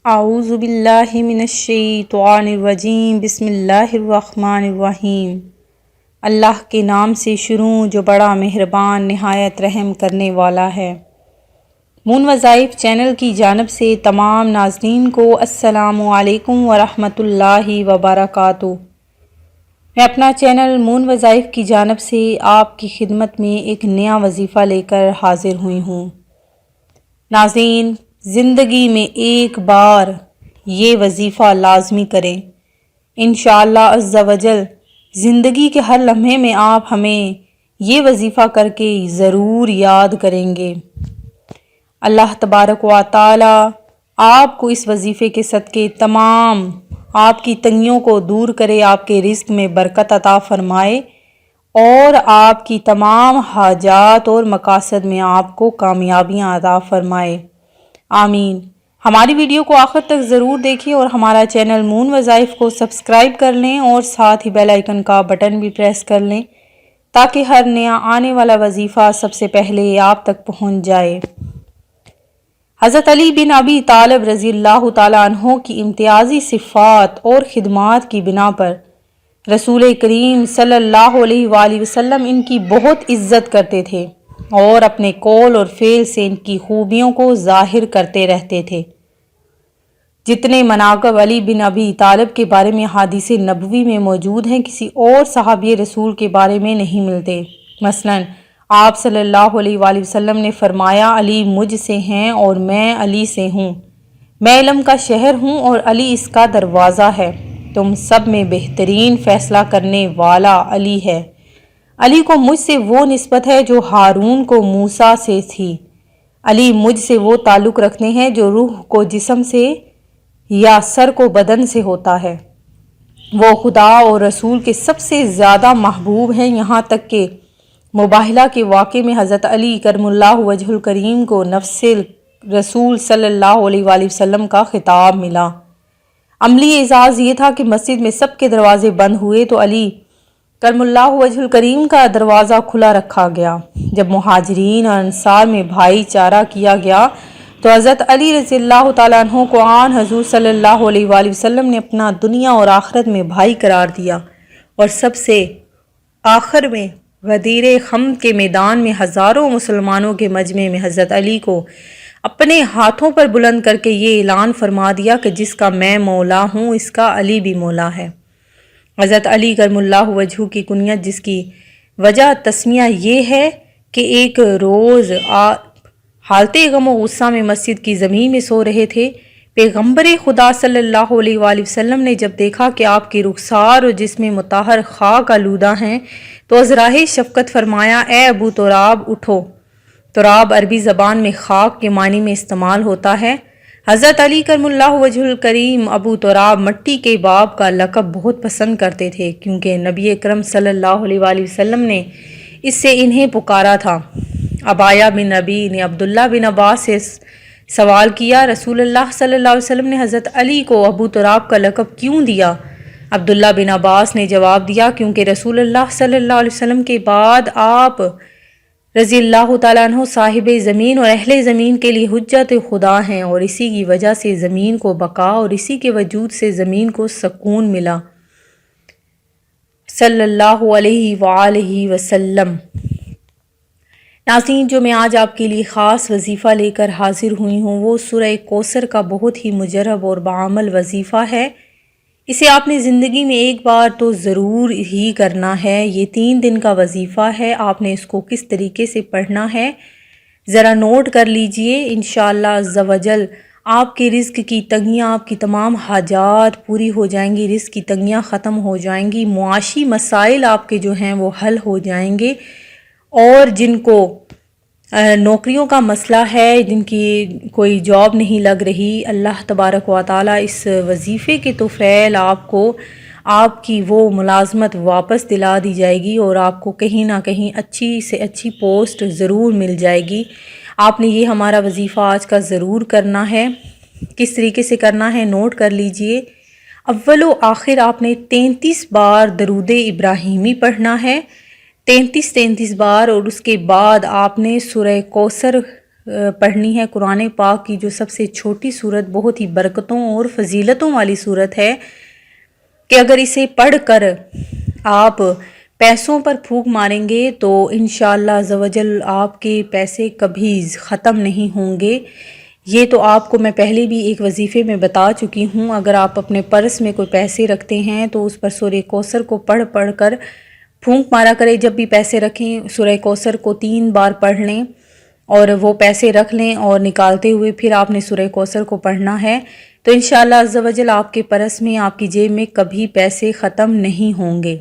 اعوذ باللہ من الشیطان الرجیم بسم اللہ الرحمن الرحیم۔ اللہ کے نام سے شروع جو بڑا مہربان نہایت رحم کرنے والا ہے۔ مون وظائف چینل کی جانب سے تمام ناظرین کو السلام علیکم ورحمۃ اللہ وبرکاتہ۔ میں اپنا چینل مون وظائف کی جانب سے آپ کی خدمت میں ایک نیا وظیفہ لے کر حاضر ہوئی ہوں۔ ناظرین، زندگی میں ایک بار یہ وظیفہ لازمی کریں۔ انشاءاللہ عز و جل زندگی کے ہر لمحے میں آپ ہمیں یہ وظیفہ کر کے ضرور یاد کریں گے۔ اللہ تبارک و تعالی آپ کو اس وظیفے کے صدقے تمام آپ کی تنگیوں کو دور کرے، آپ کے رزق میں برکت عطا فرمائے اور آپ کی تمام حاجات اور مقاصد میں آپ کو کامیابیاں عطا فرمائے، آمین۔ ہماری ویڈیو کو آخر تک ضرور دیکھیں اور ہمارا چینل مون وظائف کو سبسکرائب کر لیں اور ساتھ ہی بیل آئیکن کا بٹن بھی پریس کر لیں تاکہ ہر نیا آنے والا وظیفہ سب سے پہلے آپ تک پہنچ جائے۔ حضرت علی بن ابی طالب رضی اللہ تعالیٰ عنہ کی امتیازی صفات اور خدمات کی بنا پر رسول کریم صلی اللہ علیہ وآلہ وسلم ان کی بہت عزت کرتے تھے اور اپنے قول اور فعل سے ان کی خوبیوں کو ظاہر کرتے رہتے تھے۔ جتنے مناقب علی بن ابی طالب کے بارے میں احادیث نبوی میں موجود ہیں، کسی اور صحابی رسول کے بارے میں نہیں ملتے۔ مثلا آپ صلی اللہ علیہ وآلہ وسلم نے فرمایا، علی مجھ سے ہیں اور میں علی سے ہوں، میں علم کا شہر ہوں اور علی اس کا دروازہ ہے، تم سب میں بہترین فیصلہ کرنے والا علی ہے۔ علی کو مجھ سے وہ نسبت ہے جو ہارون کو موسیٰ سے تھی۔ علی مجھ سے وہ تعلق رکھتے ہیں جو روح کو جسم سے یا سر کو بدن سے ہوتا ہے۔ وہ خدا اور رسول کے سب سے زیادہ محبوب ہیں، یہاں تک کہ مباہلہ کے واقعے میں حضرت علی کرم اللہ وجہ الکریم کو نفس رسول صلی اللہ علیہ وآلہ وسلم کا خطاب ملا۔ عملی اعزاز یہ تھا کہ مسجد میں سب کے دروازے بند ہوئے تو علی کرم اللہ وجہ الکریم کا دروازہ کھلا رکھا گیا۔ جب مہاجرین اور انصار میں بھائی چارہ کیا گیا تو حضرت علی رضی اللہ تعالیٰ عنہ کو آن حضور صلی اللہ علیہ وآلہ وسلم نے اپنا دنیا اور آخرت میں بھائی قرار دیا، اور سب سے آخر میں غدیر خم کے میدان میں ہزاروں مسلمانوں کے مجمع میں حضرت علی کو اپنے ہاتھوں پر بلند کر کے یہ اعلان فرما دیا کہ جس کا میں مولا ہوں اس کا علی بھی مولا ہے۔ حضرت علی کرم اللہ وجہ کی کنیت، جس کی وجہ تسمیہ یہ ہے کہ ایک روز حالت غم و غصہ میں مسجد کی زمین میں سو رہے تھے، پیغمبر خدا صلی اللہ علیہ وآلہ وسلم نے جب دیکھا کہ آپ کے رخسار اور جسم مطہر خاک آلودہ ہیں تو ازراہ شفقت فرمایا، اے ابو تراب اٹھو۔ تراب عربی زبان میں خاک کے معنی میں استعمال ہوتا ہے۔ حضرت علی کرم اللہ وجہ الکریم ابو تراب مٹی کے باپ کا لقب بہت پسند کرتے تھے، کیونکہ نبی اکرم صلی اللہ علیہ وآلہ وسلم نے اس سے انہیں پکارا تھا۔ عبایہ بن نبی نے عبداللہ بن عباس سے سوال کیا، رسول اللہ صلی اللہ علیہ وسلم نے حضرت علی کو ابو تراب کا لقب کیوں دیا؟ عبداللہ بن عباس نے جواب دیا، کیونکہ رسول اللہ صلی اللہ علیہ وسلم کے بعد آپ رضی اللہ تعالیٰ عنہ صاحب زمین اور اہل زمین کے لیے حجت خدا ہیں، اور اسی کی وجہ سے زمین کو بقا اور اسی کے وجود سے زمین کو سکون ملا، صلی اللہ علیہ وآلہ وسلم۔ ناظرین، جو میں آج آپ کے لیے خاص وظیفہ لے کر حاضر ہوئی ہوں وہ سورہ کوثر کا بہت ہی مجرب اور بعمل وظیفہ ہے۔ اسے آپ نے زندگی میں ایک بار تو ضرور ہی کرنا ہے۔ یہ 3 دن کا وظیفہ ہے، آپ نے اس کو کس طریقے سے پڑھنا ہے ذرا نوٹ کر لیجئے۔ انشاءاللہ عز و جل آپ کے رزق کی تنگیاں، آپ کی تمام حاجات پوری ہو جائیں گی، رزق کی تنگیاں ختم ہو جائیں گی، معاشی مسائل آپ کے جو ہیں وہ حل ہو جائیں گے، اور جن کو نوکریوں کا مسئلہ ہے، جن کی کوئی جاب نہیں لگ رہی، اللہ تبارک و تعالیٰ اس وظیفے کے توفیل آپ کو آپ کی وہ ملازمت واپس دلا دی جائے گی اور آپ کو کہیں نہ کہیں اچھی سے اچھی پوسٹ ضرور مل جائے گی۔ آپ نے یہ ہمارا وظیفہ آج کا ضرور کرنا ہے۔ کس طریقے سے کرنا ہے نوٹ کر لیجئے۔ اول و آخر آپ نے 33 بار درود ابراہیمی پڑھنا ہے، 33 بار، اور اس کے بعد آپ نے سورہ کوثر پڑھنی ہے قرآن پاک کی جو سب سے چھوٹی صورت بہت ہی برکتوں اور فضیلتوں والی صورت ہے کہ اگر اسے پڑھ کر آپ پیسوں پر پھونک ماریں گے تو انشاءاللہ عزوجل آپ کے پیسے کبھی ختم نہیں ہوں گے۔ یہ تو آپ کو میں پہلے بھی ایک وظیفے میں بتا چکی ہوں۔ اگر آپ اپنے پرس میں کوئی پیسے رکھتے ہیں تو اس پر سورہ کوثر کو پڑھ کر پھونک مارا کریں۔ جب بھی پیسے رکھیں سورہ کوثر کو 3 بار پڑھ لیں اور وہ پیسے رکھ لیں، اور نکالتے ہوئے پھر آپ نے سورہ کوثر کو پڑھنا ہے، تو انشاءاللہ عزوجل آپ کے پرس میں، آپ کی جیب میں کبھی پیسے ختم نہیں ہوں گے۔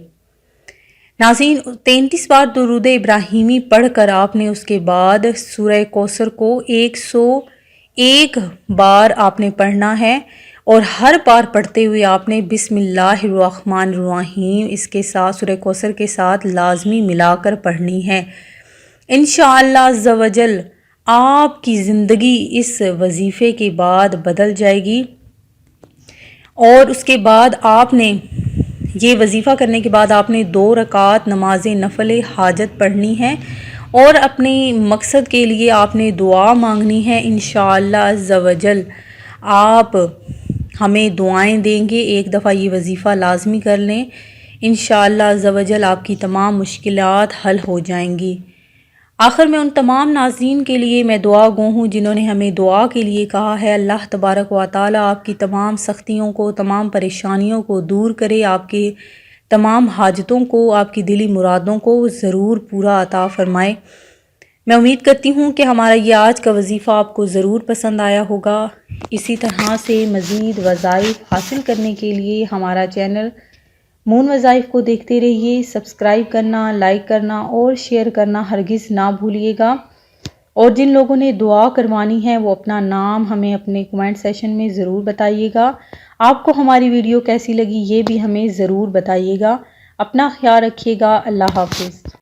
ناظرین، 33 بار درود ابراہیمی پڑھ کر آپ نے اس کے بعد سورہ کوثر کو 101 بار آپ نے پڑھنا ہے، اور ہر بار پڑھتے ہوئے آپ نے بسم اللہ الرحمن الرحیم اس کے ساتھ سورہ کوثر کے ساتھ لازمی ملا کر پڑھنی ہے۔ انشاءاللہ عزوجل آپ کی زندگی اس وظیفے کے بعد بدل جائے گی، اور اس کے بعد آپ نے یہ وظیفہ کرنے کے بعد آپ نے 2 رکعت نماز نفل حاجت پڑھنی ہے، اور اپنے مقصد کے لیے آپ نے دعا مانگنی ہے۔ انشاءاللہ عزوجل آپ ہمیں دعائیں دیں گے۔ ایک دفعہ یہ وظیفہ لازمی کر لیں، انشاءاللہ عزوجل آپ کی تمام مشکلات حل ہو جائیں گی۔ آخر میں ان تمام ناظرین کے لیے میں دعا گو ہوں جنہوں نے ہمیں دعا کے لیے کہا ہے، اللہ تبارک و تعالی آپ کی تمام سختیوں کو، تمام پریشانیوں کو دور کرے، آپ کے تمام حاجتوں کو، آپ کی دلی مرادوں کو ضرور پورا عطا فرمائے۔ میں امید کرتی ہوں کہ ہمارا یہ آج کا وظیفہ آپ کو ضرور پسند آیا ہوگا۔ اسی طرح سے مزید وظائف حاصل کرنے کے لیے ہمارا چینل مون وظائف کو دیکھتے رہیے۔ سبسکرائب کرنا، لائک کرنا اور شیئر کرنا ہرگز نہ بھولیے گا، اور جن لوگوں نے دعا کروانی ہے وہ اپنا نام ہمیں اپنے کمنٹ سیشن میں ضرور بتائیے گا۔ آپ کو ہماری ویڈیو کیسی لگی یہ بھی ہمیں ضرور بتائیے گا۔ اپنا خیال رکھیے گا۔ اللہ حافظ۔